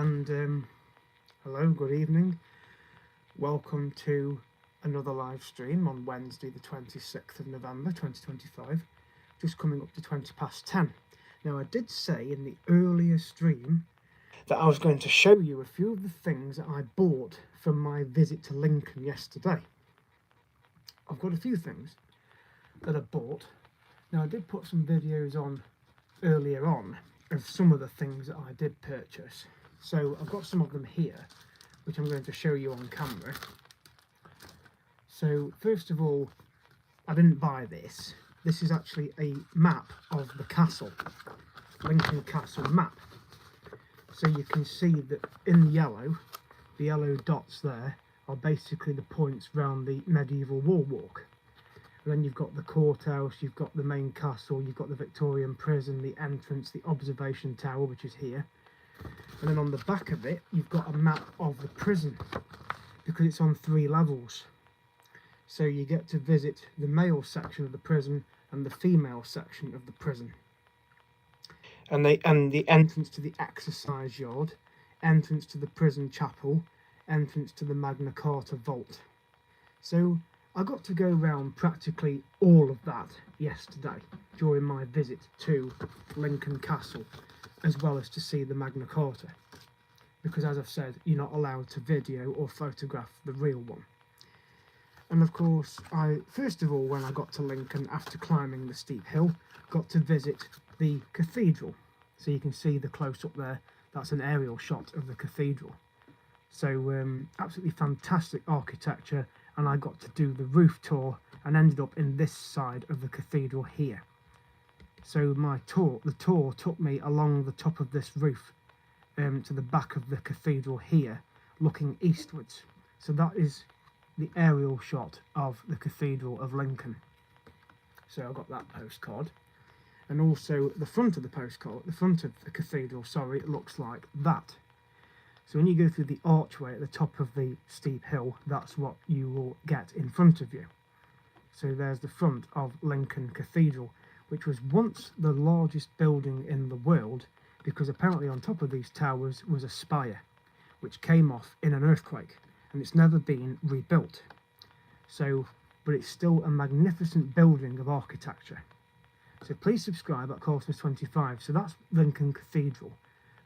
and hello, good evening. Welcome to another live stream on Wednesday the 26th of November 2025, just coming up to 20 past 10. Now, I did say in the earlier stream that I was going to show you a few of the things that I bought from my visit to Lincoln yesterday. I've got a few things that I bought. Now, I did put some videos on earlier on of some of the things that I did purchase. So I've got some of them here, which I'm going to show you on camera. So first of all, I didn't buy this. This is actually a map of the castle, Lincoln Castle map. So you can see that in yellow, the yellow dots there are basically the points round the medieval wall walk. And then you've got the courthouse, you've got the main castle, you've got the Victorian prison, the entrance, the observation tower, which is here. And then on the back of it, you've got a map of the prison, because it's on 3 levels. So you get to visit the male section of the prison and the female section of the prison. And the entrance to the exercise yard, entrance to the prison chapel, entrance to the Magna Carta vault. So I got to go around practically all of that yesterday during my visit to Lincoln Castle, as well as to see the Magna Carta, because as I've said, you're not allowed to video or photograph the real one. And of course, first of all, when I got to Lincoln after climbing the steep hill, got to visit the cathedral. So you can see the close-up there, that's an aerial shot of the cathedral. So absolutely fantastic architecture, and I got to do the roof tour and ended up in this side of the cathedral here. So the tour took me along the top of this roof to the back of the cathedral here, looking eastwards. So that is the aerial shot of the Cathedral of Lincoln. So I got that postcard. And also the front of the postcard, the front of the cathedral, sorry, it looks like that. So when you go through the archway at the top of the steep hill, that's what you will get in front of you. So there's the front of Lincoln Cathedral, which was once the largest building in the world, because apparently on top of these towers was a spire, which came off in an earthquake, and it's never been rebuilt. So, but it's still a magnificent building of architecture. So please subscribe at Cosmos25. So that's Lincoln Cathedral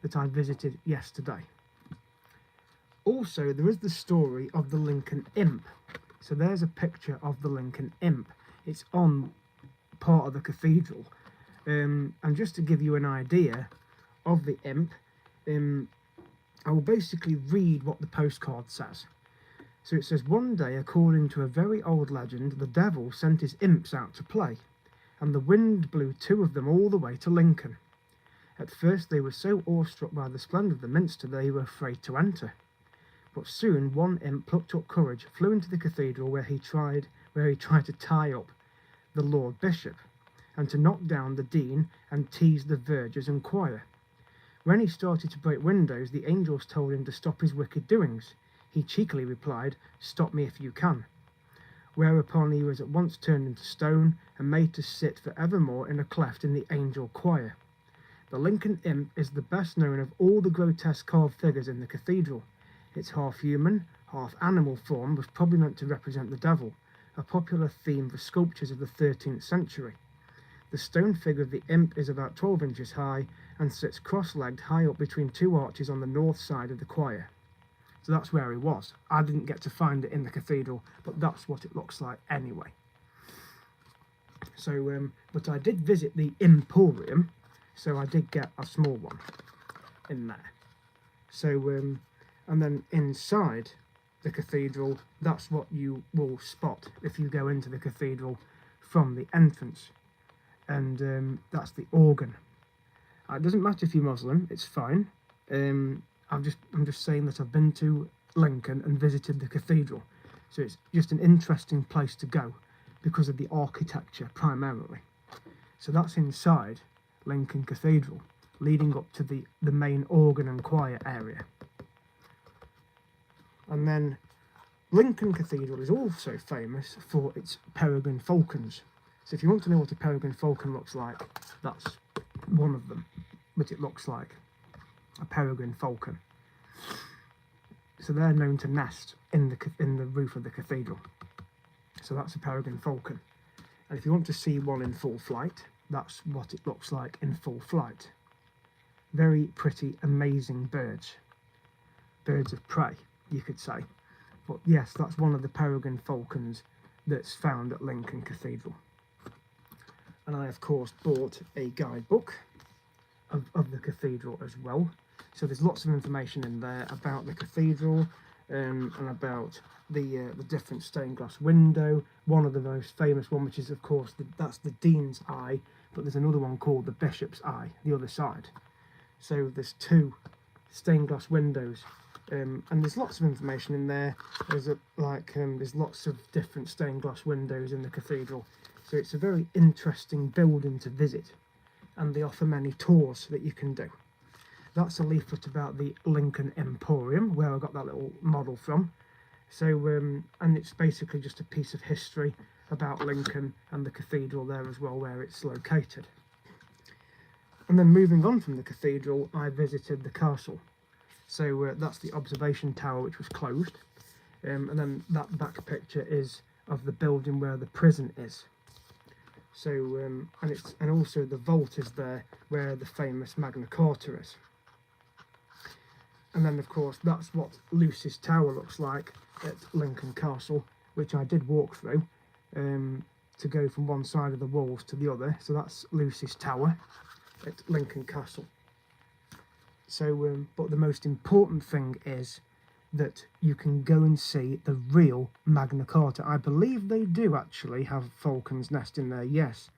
that I visited yesterday. Also, there is the story of the Lincoln Imp. So there's a picture of the Lincoln Imp. It's on part of the cathedral. And just to give you an idea of the imp, I will basically read what the postcard says. So it says, one day, according to a very old legend, the devil sent his imps out to play, and the wind blew 2 of them all the way to Lincoln. At first they were so awestruck by the splendour of the minster they were afraid to enter. But soon one imp plucked up courage, flew into the cathedral where he tried to tie up the Lord Bishop, and to knock down the dean and tease the vergers and choir. When he started to break windows, the angels told him to stop his wicked doings. He cheekily replied, "Stop me if you can." Whereupon he was at once turned into stone and made to sit for evermore in a cleft in the angel choir. The Lincoln Imp is the best known of all the grotesque carved figures in the cathedral. Its half-human, half-animal form was probably meant to represent the devil, a popular theme for sculptures of the 13th century. The stone figure of the imp is about 12 inches high and sits cross-legged high up between 2 arches on the north side of the choir. So that's where he was. I didn't get to find it in the cathedral, but that's what it looks like anyway. So, but I did visit the Emporium, so I did get a small one in there. So, and then inside the cathedral, that's what you will spot if you go into the cathedral from the entrance. And that's the organ. It doesn't matter if you're Muslim, it's fine. I'm just saying that I've been to Lincoln and visited the cathedral, so it's just an interesting place to go because of the architecture primarily. So that's inside Lincoln Cathedral, leading up to the main organ and choir area. And then Lincoln Cathedral is also famous for its peregrine falcons. So if you want to know what a peregrine falcon looks like, that's one of them, but it looks like a peregrine falcon. So they're known to nest in the roof of the cathedral. So that's a peregrine falcon. And if you want to see one in full flight, that's what it looks like in full flight. Very pretty, amazing birds. Birds of prey, you could say. But yes, that's one of the peregrine falcons that's found at Lincoln Cathedral. And I, of course, bought a guidebook of the cathedral as well. So there's lots of information in there about the cathedral and about the different stained glass window. One of the most famous one, which is, of course, that's the Dean's Eye, but there's another one called the Bishop's Eye, the other side. So there's two stained glass windows, and there's lots of information in there. There's there's lots of different stained glass windows in the cathedral, so it's a very interesting building to visit, and they offer many tours that you can do. That's a leaflet about the Lincoln Emporium, where I got that little model from. So and it's basically just a piece of history about Lincoln and the cathedral there as well, where it's located. And then moving on from the cathedral, I visited the castle. So that's the observation tower, which was closed. And then that back picture is of the building where the prison is. So and also the vault is there where the famous Magna Carta is. And then, of course, that's what Lucy's Tower looks like at Lincoln Castle, which I did walk through to go from one side of the walls to the other. So that's Lucy's Tower at Lincoln Castle. So, but the most important thing is that you can go and see the real Magna Carta. I believe they do actually have falcons nest in there, yes,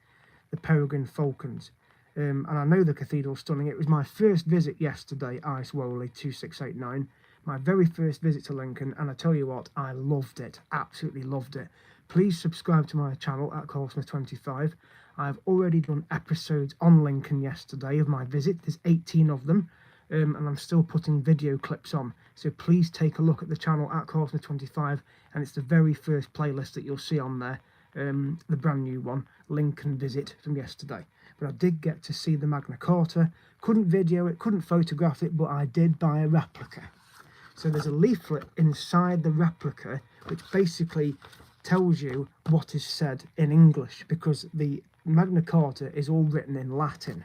the peregrine falcons. And I know the cathedral's stunning. It was my first visit yesterday, Ice Woley 2689, my very first visit to Lincoln, and I tell you what, I loved it, absolutely loved it. Please subscribe to my channel at Carlsmith25. I've already done episodes on Lincoln yesterday of my visit. There's 18 of them, and I'm still putting video clips on. So please take a look at the channel at Carlsmith25, and it's the very first playlist that you'll see on there, the brand new one, Lincoln Visit from yesterday. But I did get to see the Magna Carta. Couldn't video it, couldn't photograph it, but I did buy a replica. So there's a leaflet inside the replica which basically tells you what is said in English, because the Magna Carta is all written in Latin.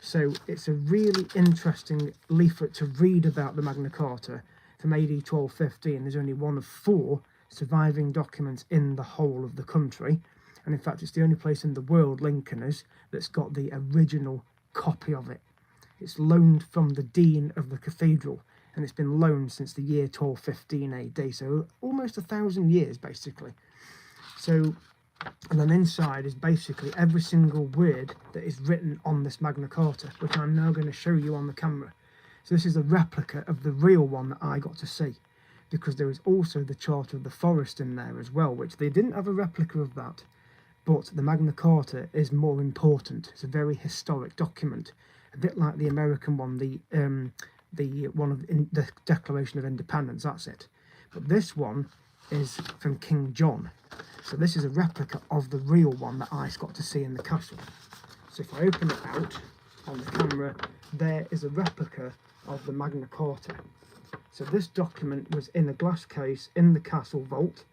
So it's a really interesting leaflet to read about the Magna Carta from AD 1215. There's only one of 4 surviving documents in the whole of the country. And in fact, it's the only place in the world, Lincoln is, that's got the original copy of it. It's loaned from the Dean of the Cathedral, and it's been loaned since the year 1215 AD, so almost 1,000 years, basically. So, and then inside is basically every single word that is written on this Magna Carta, which I'm now going to show you on the camera. So this is a replica of the real one that I got to see, because there is also the Charter of the Forest in there as well, which they didn't have a replica of that. But the Magna Carta is more important. It's a very historic document, a bit like the American one, the Declaration of Independence. That's it. But this one is from King John. So this is a replica of the real one that I got to see in the castle. So if I open it out on the camera, there is a replica of the Magna Carta. So this document was in a glass case in the castle vault,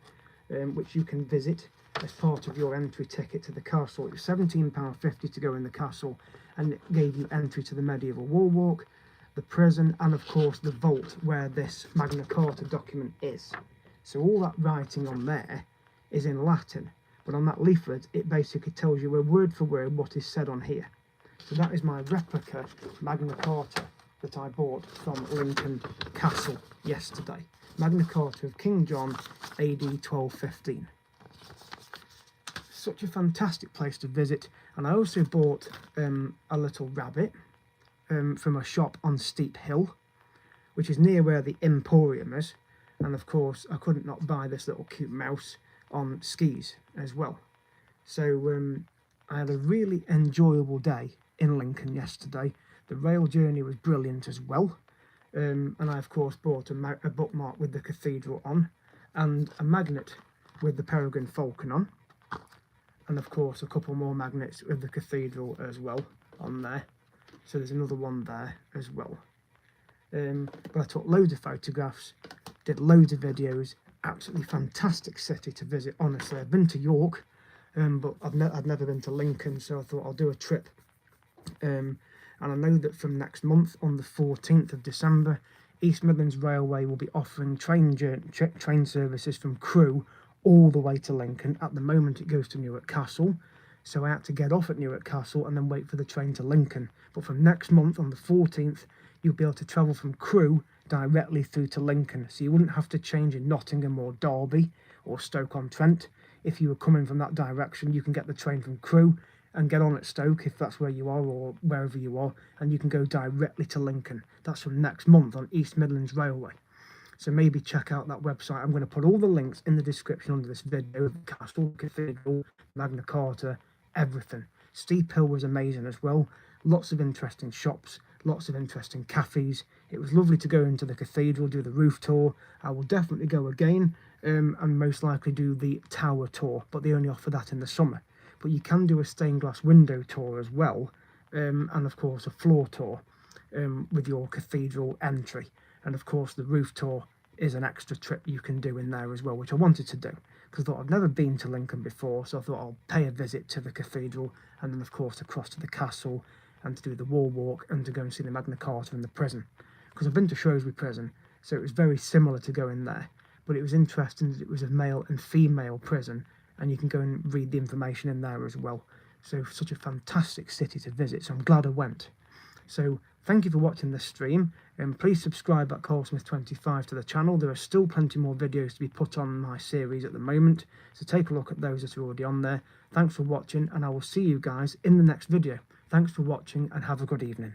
which you can visit as part of your entry ticket to the castle. It was £17.50 to go in the castle, and it gave you entry to the medieval wall walk, the prison, and of course the vault where this Magna Carta document is. So all that writing on there is in Latin, but on that leaflet it basically tells you word for word what is said on here. So that is my replica Magna Carta that I bought from Lincoln Castle yesterday. Magna Carta of King John, AD 1215. Such a fantastic place to visit. And I also bought a little rabbit from a shop on Steep Hill, which is near where the Emporium is. And of course I couldn't not buy this little cute mouse on skis as well. So I had a really enjoyable day in Lincoln yesterday. The rail journey was brilliant as well, and I of course bought a bookmark with the cathedral on, and a magnet with the peregrine falcon on, and of course a couple more magnets with the cathedral as well on there. So there's another one there as well. but I took loads of photographs, did loads of videos. Absolutely fantastic city to visit, honestly. I've been to York, but I'd never been to Lincoln, so I thought I'll do a trip. And I know that from next month, on the 14th of December, East Midlands Railway will be offering train services from Crewe all the way to Lincoln. At the moment it goes to Newark Castle, so I had to get off at Newark Castle and then wait for the train to Lincoln. But from next month, on the 14th, you'll be able to travel from Crewe directly through to Lincoln, so you wouldn't have to change in Nottingham or Derby or Stoke-on-Trent. If you were coming from that direction, you can get the train from Crewe and get on at Stoke if that's where you are, or wherever you are, and you can go directly to Lincoln. That's from next month on East Midlands Railway. So maybe check out that website. I'm going to put all the links in the description under this video. The castle, cathedral, Magna Carta, everything. Steep Hill was amazing as well. Lots of interesting shops, lots of interesting cafes. It was lovely to go into the cathedral, do the roof tour. I will definitely go again, and most likely do the tower tour, but they only offer that in the summer. But you can do a stained glass window tour as well, and of course a floor tour with your cathedral entry. And of course the roof tour is an extra trip you can do in there as well, which I wanted to do because I thought I've never been to Lincoln before, so I thought I'll pay a visit to the cathedral and then of course across to the castle and to do the wall walk and to go and see the Magna Carta and the prison, because I've been to Shrewsbury Prison, so it was very similar to going there. But it was interesting that it was a male and female prison, and you can go and read the information in there as well. So such a fantastic city to visit, so I'm glad I went. So thank you for watching this stream, and please subscribe at Carlsmith25 to the channel. There are still plenty more videos to be put on my series at the moment, so take a look at those that are already on there. Thanks for watching, and I will see you guys in the next video. Thanks for watching and have a good evening.